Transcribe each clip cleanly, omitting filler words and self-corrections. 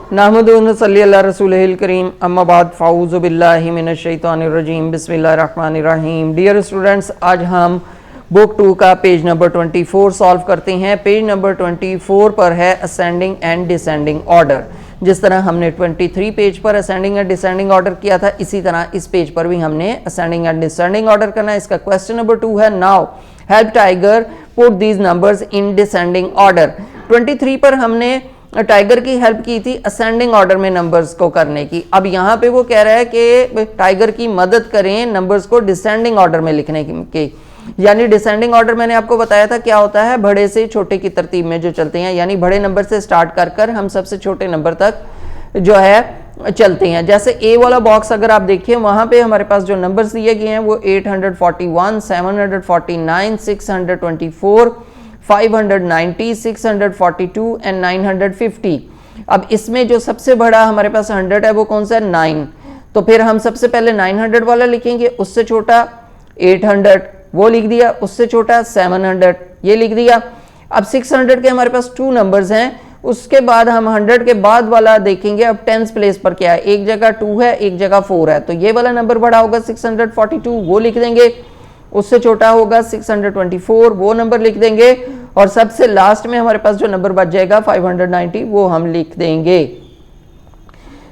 नहमदुहु व नसल्ली अला रसूलिहिल करीम अम्मा बाद फ़ाऊज़ु बिल्लाहि मिनश शैतानिर रजीम बिस्मिल्लाहिर रहमानिर रहीम। डियर स्टूडेंट्स, आज हम बुक 2 का पेज नंबर 24 सॉल्व करते हैं। पेज नंबर 24 पर है असेंडिंग एंड डिसेंडिंग ऑर्डर। जिस तरह हमने 23 पेज पर असेंडिंग एंड डिसेंडिंग ऑर्डर किया था, इसी तरह इस पेज पर भी हमने असेंडिंग एंड डिसेंडिंग ऑर्डर करना है। इसका क्वेश्चन नंबर 2 है, now help tiger put these numbers in descending order. 23 पर हमने टाइगर की हेल्प की थी असेंडिंग ऑर्डर में नंबर्स को करने की। अब यहाँ पे वो कह रहा है कि टाइगर की मदद करें नंबर्स को डिसेंडिंग ऑर्डर में लिखने की। यानी डिसेंडिंग ऑर्डर मैंने आपको बताया था क्या होता है, बड़े से छोटे की तरतीब में जो चलते हैं, यानी बड़े नंबर से स्टार्ट कर कर हम सबसे छोटे नंबर तक जो है चलते हैं। जैसे ए वाला बॉक्स अगर आप देखिए, वहां पे हमारे पास जो नंबर्स दिए गए हैं वो 841, 749, 624, 590, 642 एंड 950। अब इसमें जो सबसे बड़ा हमारे पास 100 है वो कौन सा है, 9। तो फिर हम सबसे पहले 900 वाला लिखेंगे, उससे छोटा 800 वो लिख दिया, उससे छोटा 700 ये लिख दिया। अब 600 के हमारे पास 2 नंबर्स हैं, उसके बाद हम 100 के बाद वाला देखेंगे। अब 10th प्लेस पर क्या है, एक जगह 2 है एक जगह 4 है, तो ये वाला नंबर बड़ा होगा 642 वो लिख देंगे। उससे छोटा होगा 624 वो नंबर लिख देंगे, और सबसे लास्ट में हमारे पास जो नंबर बच जाएगा 590 वो हम लिख देंगे।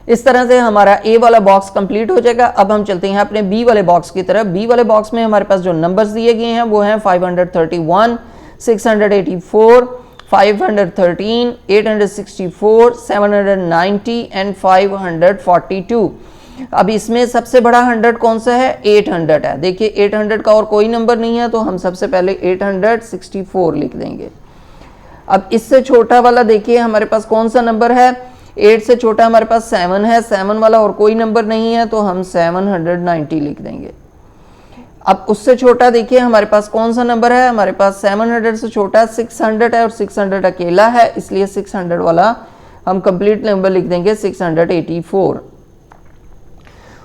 इस तरह से हमारा ए वाला बॉक्स कंप्लीट हो जाएगा। अब हम चलते हैं अपने बी वाले बॉक्स की तरफ। बी वाले बॉक्स में हमारे पास जो नंबर्स दिए गए हैं वो हैं 531, 684, 513, 864, 790 एंड 542। अब इसमें सबसे बड़ा 100 कौन सा है, 800 है। देखिए 800 का और कोई नंबर नहीं है, तो हम सबसे पहले 864 लिख देंगे। अब इससे छोटा वाला देखिए हमारे पास कौन सा नंबर है, 8 से छोटा हमारे पास 7 है, 7 वाला और कोई नंबर नहीं है, तो हम 790 लिख देंगे। अब उससे छोटा देखिए हमारे पास कौन सा नंबर है, हमारे पास 700 से छोटा 600 है, और 600 अकेला है, इसलिए 600 वाला हम कंप्लीट नंबर लिख देंगे 684।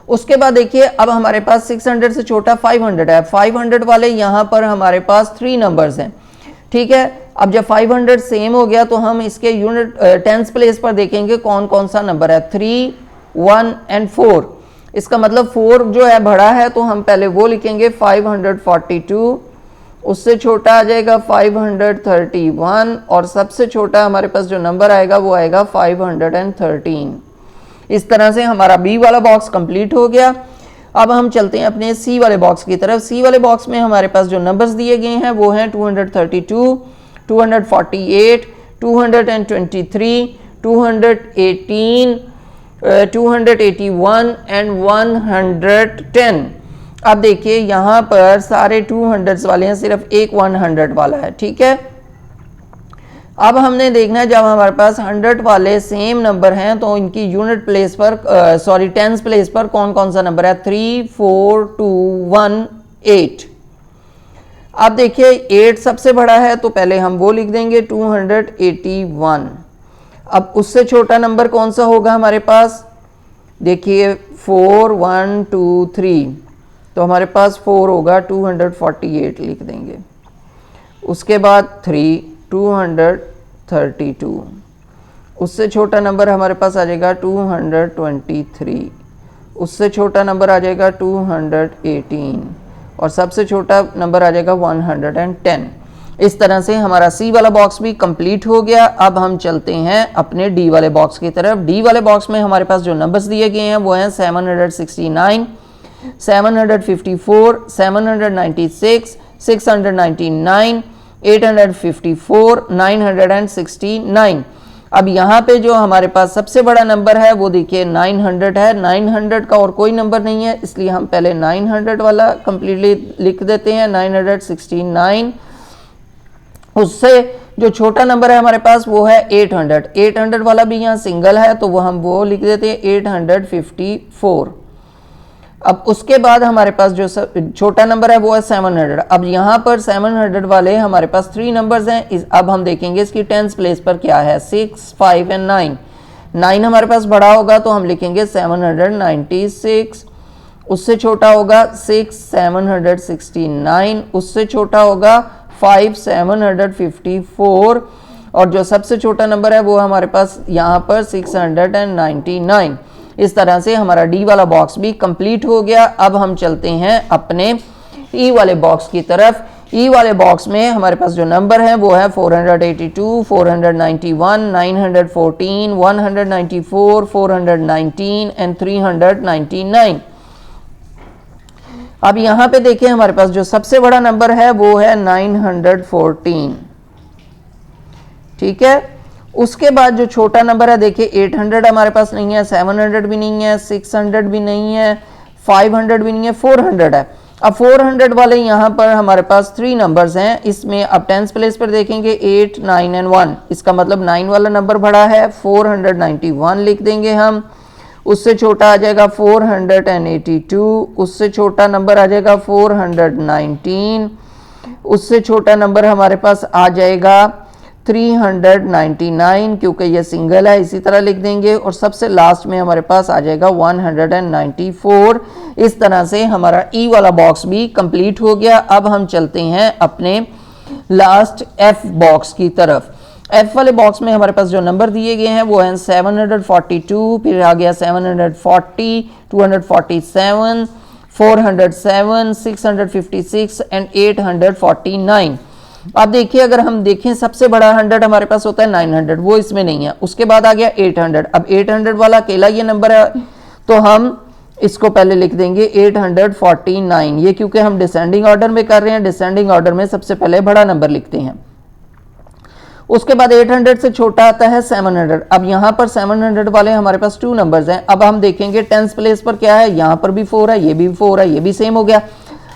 उसके बाद देखिए अब हमारे पास 600 से छोटा 500 है। 500 वाले यहाँ पर हमारे पास 3 नंबर्स हैं, ठीक है। अब जब 500 सेम हो गया तो हम इसके यूनिट 10th प्लेस पर देखेंगे कौन कौन सा नंबर है, 3, 1 एंड 4। इसका मतलब 4 जो है बड़ा है, तो हम पहले वो लिखेंगे 542, उससे छोटा आ जाएगा 531, और सबसे छोटा हमारे पास जो नंबर आएगा वो आएगा 513। इस तरह से हमारा बी वाला बॉक्स कंप्लीट हो गया। अब हम चलते हैं अपने सी वाले बॉक्स की तरफ। सी वाले बॉक्स में हमारे पास जो नंबर्स दिए गए हैं वो हैं 232, 248, 223, 218, 281 एंड 110। अब देखिए यहाँ पर सारे 200 वाले हैं, सिर्फ एक 100 वाला है, ठीक है। अब हमने देखना है जब हमारे पास 100 वाले सेम नंबर हैं तो इनकी यूनिट प्लेस पर 10th प्लेस पर कौन कौन सा नंबर है, 3, 4, 2, 1, 8। अब देखिए 8 सबसे बड़ा है, तो पहले हम वो लिख देंगे 281। अब उससे छोटा नंबर कौन सा होगा हमारे पास, देखिए 4, 1, 2, 3, तो हमारे पास 4 होगा, 248 लिख देंगे। उसके बाद 3, 232, उससे छोटा नंबर हमारे पास आ जाएगा 223, उससे छोटा नंबर आ जाएगा 218, और सबसे छोटा नंबर आ जाएगा 110। इस तरह से हमारा सी वाला बॉक्स भी कंप्लीट हो गया। अब हम चलते हैं अपने डी वाले बॉक्स की तरफ। डी वाले बॉक्स में हमारे पास जो नंबर्स दिए गए हैं वो हैं 769, 754, 796, 699, 854, 969। अब यहाँ पे जो हमारे पास सबसे बड़ा नंबर है वो देखिए 900 है। 900 का और कोई नंबर नहीं है, इसलिए हम पहले 900 वाला कंप्लीटली लिख देते हैं, 969। उससे जो छोटा नंबर है हमारे पास वो है 800। 800 वाला भी यहाँ सिंगल है, तो वो हम वो लिख देते हैं 854। अब उसके बाद हमारे पास जो छोटा नंबर है वो है 700। अब यहाँ पर 700 वाले हमारे पास 3 नंबर्स हैं। अब हम देखेंगे इसकी 10th प्लेस पर क्या है, 6, 5 एंड 9। 9 हमारे पास बड़ा होगा तो हम लिखेंगे 796। उससे छोटा होगा 6, 769। उससे छोटा होगा 5, 754। और जो सबसे छोटा नंबर है वो हमारे पास यहाँ पर 699। इस तरह से हमारा डी वाला बॉक्स भी कंप्लीट हो गया। अब हम चलते हैं अपने ई वाले बॉक्स की तरफ। ई वाले बॉक्स में हमारे पास जो नंबर है वो है 482, 491, 914, 194, 419 एंड 399। अब यहाँ पे देखिए हमारे पास जो सबसे बड़ा नंबर है वो है 914, ठीक है। उसके बाद जो छोटा नंबर है देखिए 800 हमारे पास नहीं है, 700 भी नहीं है, 600 भी नहीं है, 500 भी नहीं है, 400 है। अब 400 वाले यहाँ पर हमारे पास 3 नंबर्स हैं। इसमें अब 10th प्लेस पर देखेंगे 8, 9 एंड 1, इसका मतलब 9 वाला नंबर बड़ा है, 491 लिख देंगे हम। उससे छोटा आ जाएगा 482, उससे छोटा नंबर आ जाएगा 419, उससे छोटा नंबर हमारे पास आ जाएगा 399 क्योंकि ये सिंगल है, इसी तरह लिख देंगे। और सबसे लास्ट में हमारे पास आ जाएगा 194। इस तरह से हमारा ई वाला बॉक्स भी कंप्लीट हो गया। अब हम चलते हैं अपने लास्ट एफ बॉक्स की तरफ। एफ वाले बॉक्स में हमारे पास जो नंबर दिए गए हैं वो हैं 742, फिर आ गया 740, 247, 407, 656 एंड 849। अब देखिए अगर हम देखें सबसे बड़ा 100 हमारे पास होता है 900, वो इसमें नहीं है। उसके बाद आ गया 800। अब 800 वाला अकेला ये नंबर है तो हम इसको पहले लिख देंगे 849। ये क्योंकि हम डिसेंडिंग ऑर्डर में कर रहे हैं, डिसेंडिंग ऑर्डर में सबसे पहले बड़ा नंबर लिखते हैं। उसके बाद 800 से छोटा आता है 700। अब यहाँ पर 700 वाले हमारे पास 2 नंबर्स हैं। अब हम देखेंगे 10th प्लेस पर क्या है, यहाँ पर भी 4 है, ये भी 4 है, ये भी सेम हो गया।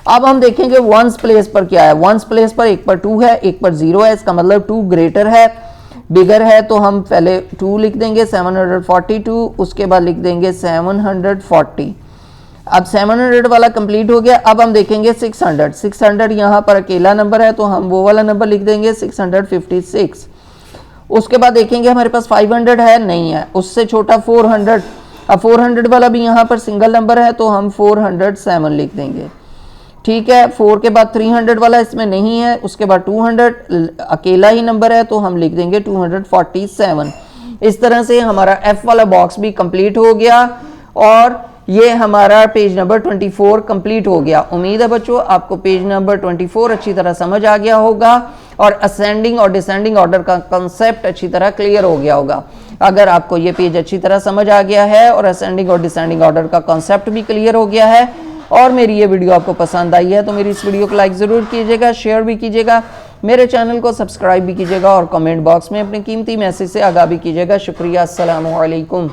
अब हम देखेंगे 1st प्लेस पर क्या है। 1st प्लेस पर एक पर 2 है, एक पर 0 है, इसका मतलब 2 ग्रेटर है, बिगर है, तो हम पहले 2 लिख देंगे 742, उसके बाद लिख देंगे 740। अब 700 वाला कंप्लीट हो गया। अब हम देखेंगे 600 यहाँ पर अकेला नंबर है तो हम वो वाला नंबर लिख देंगे 656। उसके बाद देखेंगे हमारे पास 500 है, नहीं है, उससे छोटा 400। अब 400 वाला भी यहाँ पर सिंगल नंबर है तो हम 407 लिख देंगे, ठीक है। 4 के बाद 300 वाला इसमें नहीं है, उसके बाद 200 अकेला ही नंबर है तो हम लिख देंगे 247। इस तरह से हमारा एफ वाला बॉक्स भी कंप्लीट हो गया और ये हमारा पेज नंबर 24 कंप्लीट हो गया। उम्मीद है बच्चों आपको पेज नंबर 24 अच्छी तरह समझ आ गया होगा और असेंडिंग और डिसेंडिंग ऑर्डर का कंसेप्ट अच्छी तरह क्लियर हो गया होगा। अगर आपको ये पेज अच्छी तरह समझ आ गया है और असेंडिंग और डिसेंडिंग ऑर्डर का कंसेप्ट भी क्लियर हो गया है और मेरी ये वीडियो आपको पसंद आई है तो मेरी इस वीडियो को लाइक ज़रूर कीजिएगा, शेयर भी कीजिएगा, मेरे चैनल को सब्सक्राइब भी कीजिएगा और कमेंट बॉक्स में अपने कीमती मैसेज से आगाह भी कीजिएगा। शुक्रिया, अस्सलामु अलैकुम।